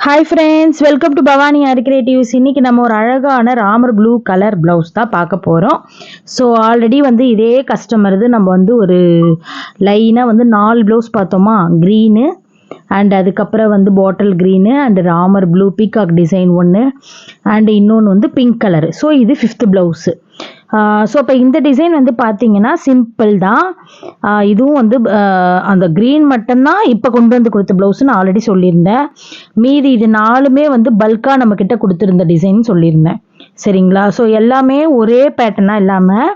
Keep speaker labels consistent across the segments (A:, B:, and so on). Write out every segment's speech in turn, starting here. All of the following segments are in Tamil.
A: Hi friends, welcome to Bhavani aari creatives. இன்றைக்கி நம்ம ஒரு அழகான ராமர் ப்ளூ கலர் ப்ளவுஸ் தான் பார்க்க போகிறோம். ஸோ ஆல்ரெடி இதே கஸ்டமர் நம்ம ஒரு லைனாக 4 ப்ளவுஸ் பார்த்தோமா. க்ரீனு அண்ட் அதுக்கப்புறம் bottle green and Ramar blue peacock design ஒன்று அண்டு இன்னொன்று பிங்க் கலரு. ஸோ இது 5th ப்ளவுஸு. ஸோ இப்போ இந்த டிசைன் பார்த்தீங்கன்னா சிம்பிள் தான். இதுவும் அந்த க்ரீன் மட்டும்தான் இப்போ கொண்டு கொடுத்த ப்ளவுஸ் நான் ஆல்ரெடி சொல்லியிருந்தேன். மீதி இது 4மே பல்காக நம்மக்கிட்ட கொடுத்துருந்த டிசைன் சொல்லியிருந்தேன். சரிங்களா? ஸோ எல்லாமே ஒரே பேட்டர்னாக இல்லாமல்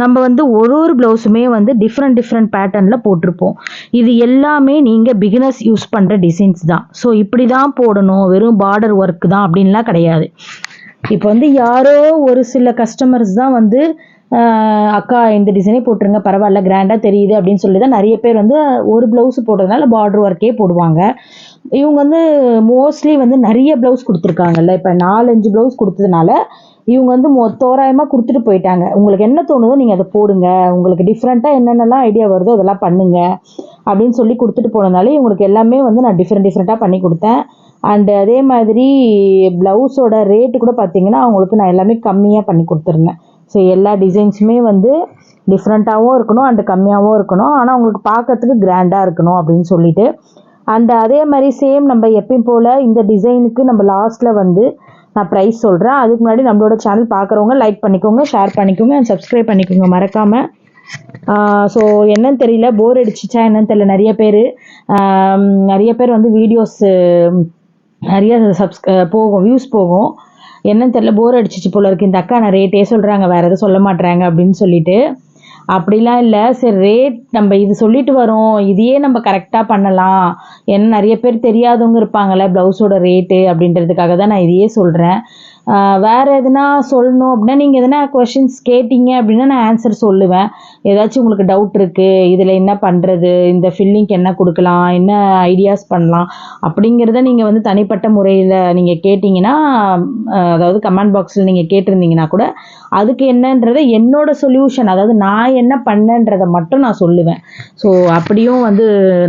A: நம்ம ஒரு ப்ளவுஸுமே டிஃப்ரெண்ட் பேட்டர்னில் போட்டிருப்போம். இது எல்லாமே நீங்கள் பிகினர்ஸ் யூஸ் பண்ணுற டிசைன்ஸ் தான். ஸோ இப்படி தான் போடணும், வெறும் பார்டர் ஒர்க் தான் அப்படின்லாம் கிடையாது. இப்போ யாரோ ஒரு சில கஸ்டமர்ஸ் தான் அக்கா இந்த டிசைனே போட்டுருங்க, பரவாயில்ல கிராண்டாக தெரியுது அப்படின்னு சொல்லி தான் நிறைய பேர் ஒரு ப்ளவுஸ் போடுறதுனால பார்டர் ஒர்க்கே போடுவாங்க. இவங்க மோஸ்ட்லி நிறைய ப்ளவுஸ் கொடுத்துருக்காங்கல்ல. இப்போ 4-5 ப்ளவுஸ் கொடுத்ததுனால இவங்க தோராயமாக கொடுத்துட்டு போயிட்டாங்க. உங்களுக்கு என்ன தோணுதோ நீங்கள் அதை போடுங்க, உங்களுக்கு டிஃப்ரெண்ட்டாக என்னென்னலாம் ஐடியா வருதோ அதெல்லாம் பண்ணுங்க அப்படின்னு சொல்லி கொடுத்துட்டு போனதுனால இவங்களுக்கு எல்லாமே நான் டிஃப்ரெண்ட்டாக பண்ணி கொடுத்தேன். அண்டு அதே மாதிரி ப்ளவுஸோட ரேட்டு கூட பார்த்தீங்கன்னா அவங்களுக்கு நான் எல்லாமே கம்மியாக பண்ணி கொடுத்துருந்தேன். ஸோ எல்லா டிசைன்ஸுமே டிஃப்ரெண்ட்டாகவும் இருக்கணும் அண்டு கம்மியாகவும் இருக்கணும், ஆனால் உங்களுக்கு பார்க்கறதுக்கு கிராண்டாக இருக்கணும் அப்படின்னு சொல்லிட்டு. அண்ட் அதே மாதிரி சேம் நம்ம எப்பயும் போல் இந்த டிசைனுக்கு நம்ம லாஸ்ட்டில் நான் ப்ரைஸ் சொல்கிறேன். அதுக்கு முன்னாடி நம்மளோட சேனல் பார்க்குறவங்க லைக் பண்ணிக்கோங்க, ஷேர் பண்ணிக்கோங்க அண்ட் சப்ஸ்கிரைப் பண்ணிக்கோங்க மறக்காமல். ஸோ என்னன்னு தெரியல, போர் அடிச்சிச்சா என்னன்னு தெரியல. நிறைய பேர் வீடியோஸ் நிறைய போகும், வியூஸ் போகும். என்னன்னு தெரியல, போர் அடிச்சிச்சு போல இருக்குது. இந்த அக்கா நான் ரேட்டே சொல்கிறாங்க, வேறு எதுவும் சொல்ல மாட்டேறாங்க அப்படின்னு சொல்லிட்டு. அப்படிலாம் இல்லை. சரி, ரேட் நம்ம இது சொல்லிட்டு வரோம், இதையே நம்ம கரெக்டாக பண்ணலாம். ஏன்னா நிறைய பேர் தெரியாதவங்க இருப்பாங்கள்ல ப்ளவுஸோட ரேட்டு அப்படின்றதுக்காக தான் நான் இதையே சொல்கிறேன். வேறு எதுனா சொல்லணும் அப்படின்னா நீங்கள் எதனா கொஷின்ஸ் கேட்டிங்க அப்படின்னா நான் ஆன்சர் சொல்லுவேன். ஏதாச்சும் உங்களுக்கு டவுட் இருக்குது, இதில் என்ன பண்ணுறது, இந்த ஃபில்லிங்க்கு என்ன கொடுக்கலாம், என்ன ஐடியாஸ் பண்ணலாம் அப்படிங்கிறத நீங்கள் தனிப்பட்ட முறையில் நீங்கள் கேட்டிங்கன்னா, அதாவது கமெண்ட் பாக்ஸில் நீங்கள் கேட்டிருந்தீங்கன்னா கூட அதுக்கு என்னன்றதை என்னோட சொல்யூஷன், அதாவது நான் என்ன பண்ணேன்றதை மட்டும் நான் சொல்லுவேன். ஸோ அப்படியும்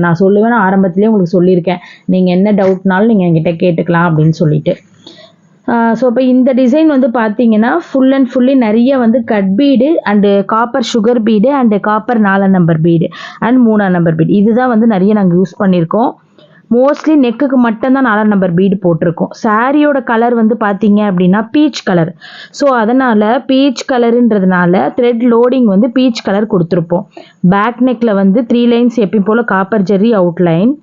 A: நான் சொல்லுவேன். நான் ஆரம்பத்துலேயே உங்களுக்கு சொல்லியிருக்கேன், நீங்கள் என்ன டவுட்னாலும் நீங்கள் என்கிட்ட கேட்டுக்கலாம் அப்படின்னு சொல்லிட்டு. ஸோ இப்போ இந்த டிசைன் பார்த்தீங்கன்னா ஃபுல் அண்ட் ஃபுல்லி நிறைய cut bead and copper sugar bead and copper 4 number bead and 3 number bead இதுதான் நிறைய நாங்கள் யூஸ் பண்ணியிருக்கோம். மோஸ்ட்லி நெக்குக்கு மட்டும்தான் 4 நம்பர் பீடு போட்டிருக்கோம். சாரியோட கலர் பார்த்தீங்க அப்படின்னா பீச் கலர். ஸோ அதனால் பீச் கலருன்றதுனால த்ரெட் லோடிங் பீச் கலர் கொடுத்துருப்போம். பேக் நெக்கில் 3 லைன்ஸ் எப்பயும் போல் காப்பர் ஜெர்ரி அவுட்லைன்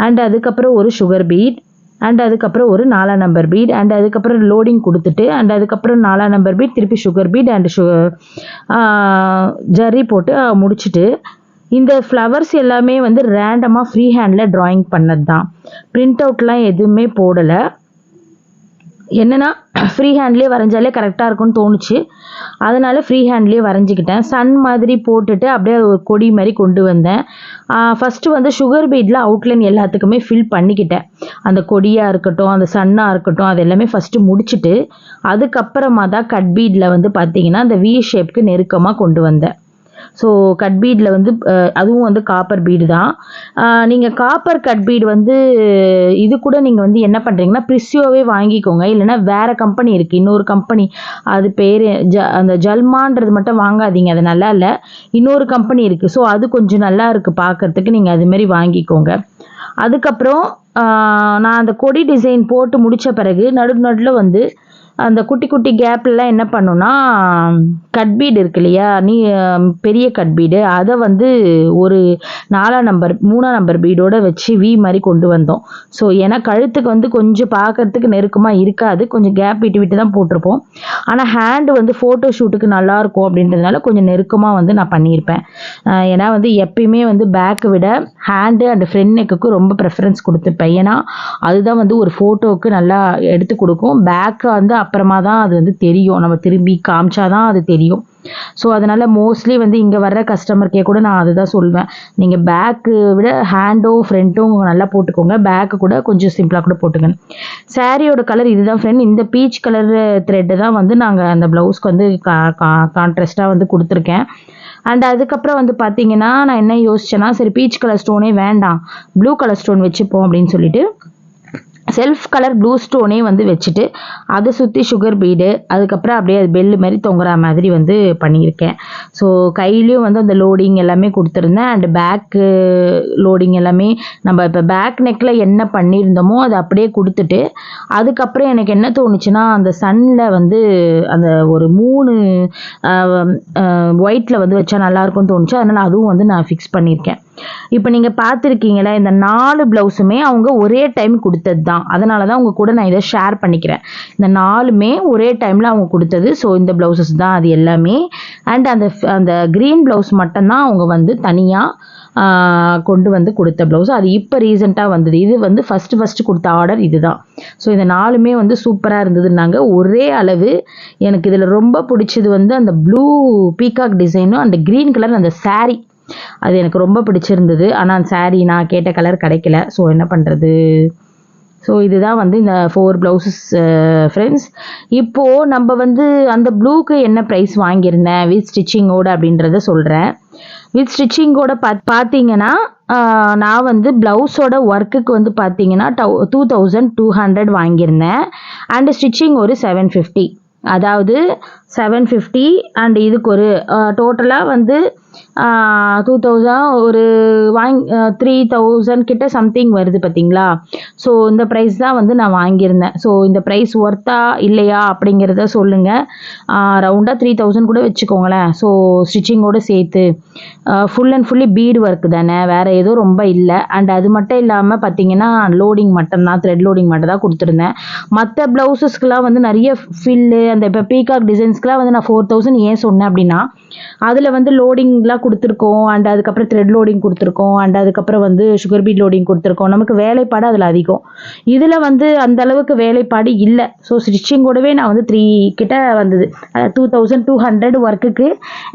A: அண்ட் அதுக்கப்புறம் ஒரு சுகர் பீட் அண்ட் அதுக்கப்புறம் ஒரு 4 நம்பர் பீட் அண்ட் அதுக்கப்புறம் லோடிங் கொடுத்துட்டு அண்ட் அதுக்கப்புறம் 4 நம்பர் பீட் திருப்பி சுகர் பீட் அண்ட் ஜர்ரி போட்டு முடிச்சுட்டு இந்த ஃப்ளவர்ஸ் எல்லாமே ரேண்டமாக ஃப்ரீ ஹேண்டில் ட்ராயிங் பண்ணது தான். பிரிண்ட் அவுட்லாம் எதுவுமே போடலை. என்னென்னா ஃப்ரீ ஹேண்ட்லேயே வரைஞ்சாலே கரெக்டாக இருக்கும்னு தோணுச்சு, அதனால் ஃப்ரீ ஹேண்ட்லேயே வரைஞ்சிக்கிட்டேன். சன் மாதிரி போட்டுட்டு அப்படியே ஒரு கொடி மாதிரி கொண்டு வந்தேன். ஃபஸ்ட்டு சுகர் பீடில் அவுட்லைன் எல்லாத்துக்குமே ஃபில் பண்ணிக்கிட்டேன். அந்த கொடியாக இருக்கட்டும், அந்த சன்னாக இருக்கட்டும், அது எல்லாமே ஃபஸ்ட்டு முடிச்சுட்டு அதுக்கப்புறமா தான் கட் பீடில் பார்த்தீங்கன்னா அந்த வி ஷேப்க்கு நெருக்கமாக கொண்டு வந்தேன். ஸோ கட் பீடில் அதுவும் காப்பர் பீடு தான். நீங்கள் காப்பர் கட் பீடு இது கூட நீங்கள் என்ன பண்ணுறீங்கன்னா ப்ரிசியோவே வாங்கிக்கோங்க, இல்லைன்னா வேறு கம்பெனி இருக்குது, இன்னொரு கம்பெனி, அது பேர் அந்த ஜல்மான்றது மட்டும் வாங்காதீங்க, அது நல்லா இல்லை. இன்னொரு கம்பெனி இருக்குது, ஸோ அது கொஞ்சம் நல்லா இருக்குது பார்க்குறதுக்கு, நீங்கள் அதுமாரி வாங்கிக்கோங்க. அதுக்கப்புறம் நான் அந்த கொடி டிசைன் போட்டு முடித்த பிறகு நடுவில் அந்த குட்டி குட்டி கேப்லாம் என்ன பண்ணுன்னா கட் பீடு இருக்கு இல்லையா, பெரிய கட் பீடு, அதை ஒரு 4 நம்பர் 3 நம்பர் பீடோடு வச்சு வி மாதிரி கொண்டு வந்தோம். ஸோ ஏன்னா கழுத்துக்கு கொஞ்சம் பார்க்கறதுக்கு நெருக்கமாக இருக்காது, கொஞ்சம் கேப் விட்டு விட்டு தான் போட்டிருப்போம். ஆனால் ஹேண்டு ஃபோட்டோ ஷூட்டுக்கு நல்லாயிருக்கும் அப்படின்றதுனால கொஞ்சம் நெருக்கமாக நான் பண்ணியிருப்பேன். ஏன்னா எப்பயுமே பேக்கை விட ஹேண்டு அண்ட் ஃப்ரண்ட் நெக்குக்கு ரொம்ப ப்ரெஃபரன்ஸ் கொடுத்துருப்பேன். ஏன்னா அதுதான் ஒரு ஃபோட்டோவுக்கு நல்லா எடுத்து கொடுக்கும். பேக்கை அப்புறமா தான் அது தெரியும், நம்ம திரும்பி காமிச்சாதான் அது தெரியும். ஸோ அதனால் மோஸ்ட்லி இங்கே வர்ற கஸ்டமருக்கே கூட நான் அதுதான் சொல்வேன், நீங்கள் பேக்கு விட ஹேண்டோ ஃப்ரண்ட்டும் நல்லா போட்டுக்கோங்க, பேக்கு கூட கொஞ்சம் சிம்பிளாக கூட போட்டுக்கணும். சாரியோட கலர் இதுதான் ஃப்ரெண்ட். இந்த பீச் கலர் த்ரெட்டு தான் நாங்கள் அந்த ப்ளவுஸ்க்கு கான்ட்ராஸ்ட்டாக கொடுத்துருக்கேன். அண்ட் அதுக்கப்புறம் பார்த்தீங்கன்னா நான் என்ன யோசிச்சேன்னா, சரி பீச் கலர் ஸ்டோனே வேண்டாம், ப்ளூ கலர் ஸ்டோன் வச்சுப்போம் அப்படின்னு சொல்லிட்டு செல்ஃப் கலர் ப்ளூ ஸ்டோனே வந்து வச்சுட்டு அதை சுற்றி சுகர் பீடு, அதுக்கப்புறம் அப்படியே அது பெல்லு மாதிரி தொங்குற மாதிரி வந்து பண்ணியிருக்கேன். ஸோ கையிலையும் வந்து அந்த லோடிங் எல்லாமே கொடுத்துருந்தேன். அண்டு பேக்கு லோடிங் எல்லாமே நம்ம இப்போ பேக் நெக்கில் என்ன பண்ணியிருந்தோமோ அதை அப்படியே கொடுத்துட்டு, அதுக்கப்புறம் எனக்கு என்ன தோணுச்சுன்னா அந்த சன்னில் வந்து அந்த ஒரு 3 ஒயிட்டில் வந்து வச்சா நல்லாயிருக்கும்னு தோணுச்சு. அதனால் அதுவும் வந்து நான் ஃபிக்ஸ் பண்ணியிருக்கேன். இப்போ நீங்கள் பார்த்துருக்கீங்களா, இந்த 4 ப்ளவுஸுமே அவங்க ஒரே டைம் கொடுத்தது தான். அதனால தான் உங்கள் கூட நான் இதை ஷேர் பண்ணிக்கிறேன். இந்த 4மே ஒரே டைமில் அவங்க கொடுத்தது. ஸோ இந்த ப்ளவுசஸ் தான் அது எல்லாமே. அண்ட் அந்த க்ரீன் ப்ளவுஸ் மட்டும்தான் அவங்க வந்து தனியாக கொண்டு வந்து கொடுத்த ப்ளவுஸ். அது இப்போ ரீசெண்டாக வந்தது. இது வந்து ஃபஸ்ட்டு கொடுத்த ஆர்டர் இது தான். ஸோ இந்த 4மே வந்து சூப்பராக இருந்ததுன்னாங்க. ஒரே அளவு. எனக்கு இதில் ரொம்ப பிடிச்சது வந்து அந்த ப்ளூ பீகாக் டிசைனும் அந்த க்ரீன் கலர் அந்த சாரீ, அது எனக்கு ரொம்ப பிடிச்சிருந்தது. ஆனால் அந்த சாரீ நான் கேட்ட கலர் கிடைக்கல. ஸோ என்ன பண்ணுறது. ஸோ இதுதான் வந்து இந்த 4 ப்ளவுசஸ் ஃப்ரெண்ட்ஸ். இப்போது நம்ம வந்து அந்த ப்ளூக்கு என்ன ப்ரைஸ் வாங்கியிருந்தேன் வித் ஸ்டிச்சிங்கோடு அப்படின்றத சொல்கிறேன். வித் ஸ்டிச்சிங்கோட பார்த்தீங்கன்னா நான் வந்து ப்ளவுஸோட ஒர்க்குக்கு வந்து பார்த்தீங்கன்னா 2200 வாங்கியிருந்தேன். அண்டு ஸ்டிச்சிங் ஒரு 750, அதாவது 750. அண்ட் இதுக்கு ஒரு டோட்டலாக வந்து 2000 ஒரு 3000 கிட்ட சம்திங் வருது பார்த்தீங்களா. ஸோ இந்த ப்ரைஸ் தான் வந்து நான் வாங்கியிருந்தேன். ஸோ இந்த ப்ரைஸ் ஒர்த்தா இல்லையா அப்படிங்கிறத சொல்லுங்கள். ரவுண்டாக 3000 கூட வச்சுக்கோங்களேன். ஸோ ஸ்டிச்சிங்கோடு சேர்த்து full and fully bead work தானே, வேறு எதுவும் ரொம்ப இல்லை. அண்ட் அது மட்டும் இல்லாமல் பார்த்தீங்கன்னா லோடிங் மட்டும்தான், த்ரெட் லோடிங் மட்டும் தான் கொடுத்துருந்தேன். மற்ற ப்ளவுசஸ்க்கெலாம் வந்து நிறைய ஃபில்லு, அந்த இப்போ பீகாக் டிசைன்ஸ்க்கெலாம் வந்து நான் 4000 ஏன் சொன்னேன் அப்படின்னா, அதில் வந்து லோடிங்லாம் கொடுத்துருக்கோம். அண்ட் அதுக்கப்புறம் த்ரெட் லோடிங் கொடுத்துருக்கோம். அண்ட் அதுக்கப்புறம் வந்து சுகர் பீட் லோடிங் கொடுத்துருக்கோம். நமக்கு வேலைப்பாடு அதில் அதிகம். இதில் வந்து அந்த அளவுக்கு வேலைப்பாடு இல்லை. ஸோ ஸ்டிச்சிங்கோடவே நான் வந்து 3 கிட்ட வந்தது. 2200 ஒர்க்குக்கு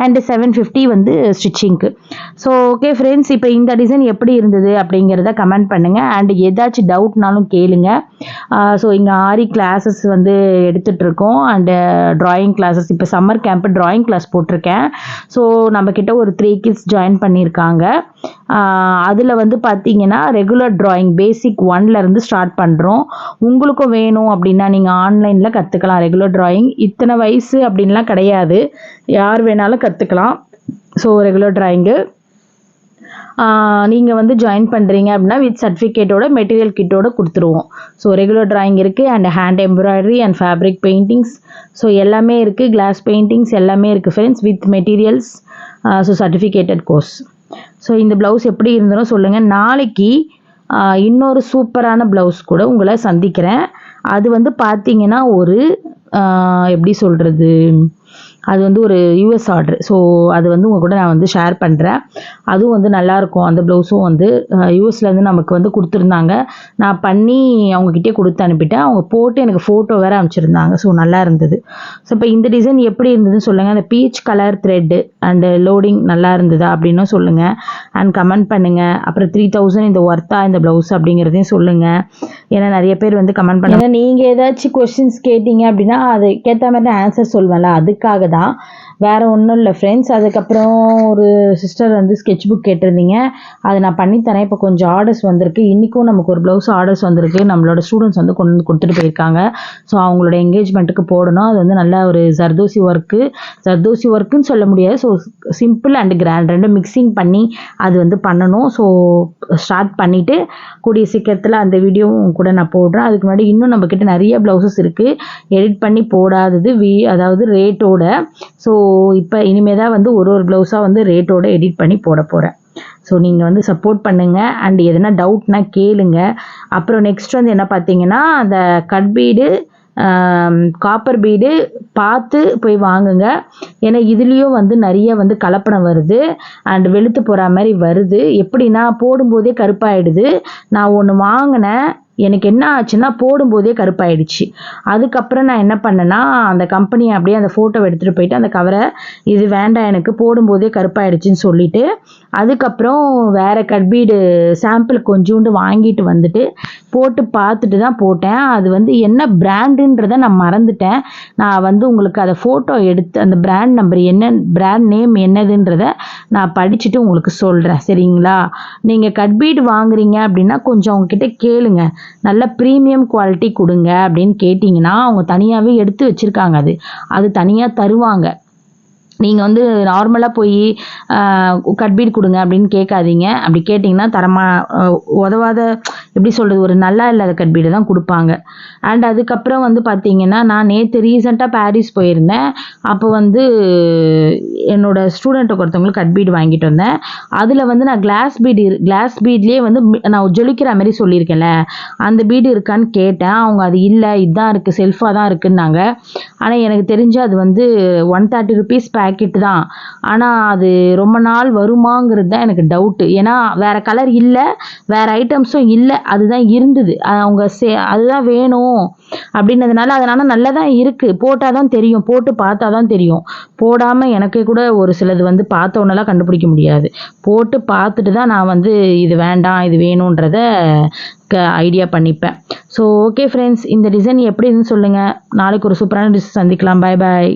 A: அண்டு 750 வந்து ஸ்டிச்சிங்க்கு. ஸோ ஓகே ஃப்ரெண்ட்ஸ், இப்போ இந்த டிசைன் எப்படி இருந்தது அப்படிங்கிறத கமெண்ட் பண்ணுங்கள். அண்ட் ஏதாச்சும் டவுட்னாலும் கேளுங்க. ஸோ இங்கே ஆரி கிளாஸஸ் வந்து எடுத்துகிட்ருக்கோம். அண்டு ட்ராயிங் கிளாஸஸ், இப்போ சம்மர் கேம்ப்பு ட்ராயிங் கிளாஸ் போட்டிருக்கேன். ஸோ நம்மக்கிட்ட ஒரு 3 கிட்ஸ் ஜாயின் பண்ணியிருக்காங்க. அதில் வந்து பார்த்தீங்கன்னா ரெகுலர் ட்ராயிங் பேசிக் 1லேருந்து ஸ்டார்ட் பண்ணுறோம். உங்களுக்கும் வேணும் அப்படின்னா நீங்கள் ஆன்லைனில் கற்றுக்கலாம். ரெகுலர் ட்ராயிங் இத்தனை வயசு அப்படின்லாம் கிடையாது, யார் வேணாலும் கற்றுக்கலாம். ஸோ ரெகுலர் ட்ராயிங்கு நீங்கள் வந்து ஜாயின் பண்ணுறீங்க அப்படின்னா வித் சர்டிஃபிகேட்டோட மெட்டீரியல் கிட்டோட கொடுத்துருவோம். ஸோ ரெகுலர் ட்ராயிங் இருக்குது. And hand embroidery and fabric paintings, so எல்லாமே இருக்குது. கிளாஸ் பெயிண்டிங்ஸ் எல்லாமே இருக்குது friends, with materials. So certificated course. So இந்த ப்ளவுஸ் எப்படி இருந்தாலும் சொல்லுங்கள். நாளைக்கு இன்னொரு சூப்பரான ப்ளவுஸ் கூட உங்களை சந்திக்கிறேன். அது வந்து பார்த்தீங்கன்னா ஒரு எப்படி சொல்கிறது, அது வந்து ஒரு யூஎஸ் ஆர்டர். ஸோ அது வந்து உங்கள் கூட நான் வந்து ஷேர் பண்ணுறேன். அதுவும் வந்து நல்லாயிருக்கும். அந்த ப்ளவுஸும் வந்து யூஎஸ்லேருந்து நமக்கு வந்து கொடுத்துருந்தாங்க. நான் பண்ணி அவங்கக்கிட்டே கொடுத்து அனுப்பிட்டேன். அவங்க போட்டு எனக்கு ஃபோட்டோ வேறு அனுப்பிச்சிருந்தாங்க. ஸோ நல்லா இருந்தது. ஸோ இப்போ இந்த டிசைன் எப்படி இருந்ததுன்னு சொல்லுங்கள். அந்த peach colour thread and loading நல்லா இருந்ததா அப்படின்னும் சொல்லுங்கள். அண்ட் கமெண்ட் பண்ணுங்கள். அப்புறம் 3000 இந்த ஒர்த்தா இந்த ப்ளவுஸ் அப்படிங்கிறதையும் சொல்லுங்கள். ஏன்னா நிறைய பேர் வந்து கமெண்ட் பண்ணுங்கள். நீங்கள் ஏதாச்சும் கொஸ்டின்ஸ் கேட்டிங்க அப்படின்னா அதுக்கேற்ற மாதிரி நான் ஆன்சர் சொல்வேன்ல, அதுக்காக தான், வேறு ஒன்றும் இல்லை ஃப்ரெண்ட்ஸ். அதுக்கப்புறம் ஒரு சிஸ்டர் வந்து ஸ்கெட்ச் புக் கேட்டிருந்தீங்க, அதை நான் பண்ணித்தரேன். இப்போ கொஞ்சம் ஆர்டர்ஸ் வந்திருக்கு. இன்றைக்கும் நமக்கு ஒரு ப்ளவுஸ் ஆர்டர்ஸ் வந்திருக்கு. நம்மளோட ஸ்டூடெண்ட்ஸ் வந்து கொண்டு வந்து கொடுத்துட்டு போயிருக்காங்க. ஸோ அவங்களோட என்கேஜ்மெண்ட்டுக்கு போடணும். அது வந்து நல்ல ஒரு ஜர்தோசி ஒர்க்குன்னு சொல்ல முடியாது. ஸோ சிம்பிள் அண்ட் கிராண்ட் ரெண்டும் மிக்சிங் பண்ணி அது வந்து பண்ணணும். ஸோ ஸ்டார்ட் பண்ணிவிட்டு கூடிய சீக்கிரத்தில் அந்த வீடியோவும் கூட நான் போடுறேன். அதுக்கு முன்னாடி இன்னும் நம்மக்கிட்ட நிறைய ப்ளவுசஸ் இருக்குது எடிட் பண்ணி போடாதது, அதாவது ரேட்டோட. ஸோ இப்போ இனிமேல் தான் வந்து ஒரு ப்ளவுஸாக வந்து ரேட்டோட எடிட் பண்ணி போட போகிறேன். ஸோ நீங்கள் வந்து சப்போர்ட் பண்ணுங்கள். அண்ட் எதனா டவுட்னா கேளுங்க. அப்புறம் நெக்ஸ்ட் வந்து என்ன பார்த்தீங்கன்னா, அந்த கட் பீடு காப்பர் பீடு பார்த்து போய் வாங்குங்க. ஏன்னா இதுலேயும் வந்து நிறைய வந்து கலப்படம் வருது அண்ட் வெளுத்து போகிற மாதிரி வருது. எப்படின்னா போடும்போதே கருப்பாயிடுது. நான் ஒன்று வாங்கினேன், எனக்கு என்ன ஆச்சுன்னா போடும்போதே கருப்பாயிடுச்சு. அதுக்கப்புறம் நான் என்ன பண்ணேன்னா அந்த கம்பெனியை அப்படியே அந்த ஃபோட்டோவை எடுத்துகிட்டு போயிட்டு அந்த கவரை இது வேண்டாம் எனக்கு போடும்போதே கருப்பாயிடுச்சின்னு சொல்லிவிட்டு அதுக்கப்புறம் வேறு கட்பீடு சாம்பிள் கொஞ்சோண்டு வாங்கிட்டு வந்துட்டு போட்டு பார்த்துட்டு தான் போட்டேன். அது வந்து என்ன பிராண்டுன்றதை நான் மறந்துட்டேன். நான் வந்து உங்களுக்கு அதை ஃபோட்டோ எடுத்து அந்த பிராண்ட் நம்பர் என்ன, பிராண்ட் நேம் என்னதுன்றதை நான் படிச்சுட்டு உங்களுக்கு சொல்கிறேன். சரிங்களா? நீங்கள் கட் பீட் வாங்குறீங்க அப்படின்னா கொஞ்சம் அவங்கக்கிட்ட கேளுங்க. நல்ல ப்ரீமியம் குவாலிட்டி கொடுங்க அப்படின்னு கேட்டிங்கன்னா அவங்க தனியாகவே எடுத்து வச்சுருக்காங்க. அது தனியாக தருவாங்க. நீங்கள் வந்து நார்மலாக போய் கட் பீட் கொடுங்க அப்படின்னு கேட்காதீங்க. அப்படி கேட்டிங்கன்னா உதவாத, எப்படி சொல்கிறது, ஒரு நல்லா இல்லாத கட் பீடை தான் கொடுப்பாங்க. அண்ட் அதுக்கப்புறம் வந்து பார்த்தீங்கன்னா நான் நேற்று ரீசெண்டாக பாரிஸ் போயிருந்தேன். அப்போ வந்து என்னோட ஸ்டூடெண்ட்டுக்கு ஒருத்தவங்களுக்கு கட் பீட் வாங்கிட்டு வந்தேன். அதில் வந்து நான் கிளாஸ் பீட்லேயே வந்து நான் ஜொலிக்கிற மாதிரி சொல்லியிருக்கேன்ல, அந்த பீடு இருக்கான்னு கேட்டேன். அவங்க அது இல்லை, இதுதான் இருக்குது, செல்ஃபாக தான் இருக்குன்னாங்க. ஆனால் எனக்கு தெரிஞ்சு அது வந்து 130 ருபீஸ் பேக்கெட்டு தான். ஆனால் அது ரொம்ப நாள் வருமாங்கிறது தான் எனக்கு டவுட்டு. ஏன்னா வேறு கலர் இல்லை, வேறு ஐட்டம்ஸும் இல்லை, அதுதான் இருந்தது. அவங்க அதுதான் வேணும் அப்படின்னதுனால அதனால் நல்லா தான் இருக்குது. போட்டால் தான் தெரியும், போட்டு பார்த்தா தான் தெரியும். போடாமல் எனக்கே கூட ஒரு சிலது வந்து பார்த்தோன்னெல்லாம் கண்டுபிடிக்க முடியாது. போட்டு பார்த்துட்டு தான் நான் வந்து இது வேண்டாம் இது வேணுன்றத ஐடியா பண்ணிப்பேன். ஸோ ஓகே ஃப்ரெண்ட்ஸ், இந்த டிசைன் எப்படி இருக்குன்னு சொல்லுங்கள். நாளைக்கு ஒரு சூப்பரான டிசைன் சந்திக்கலாம். பாய் பாய்.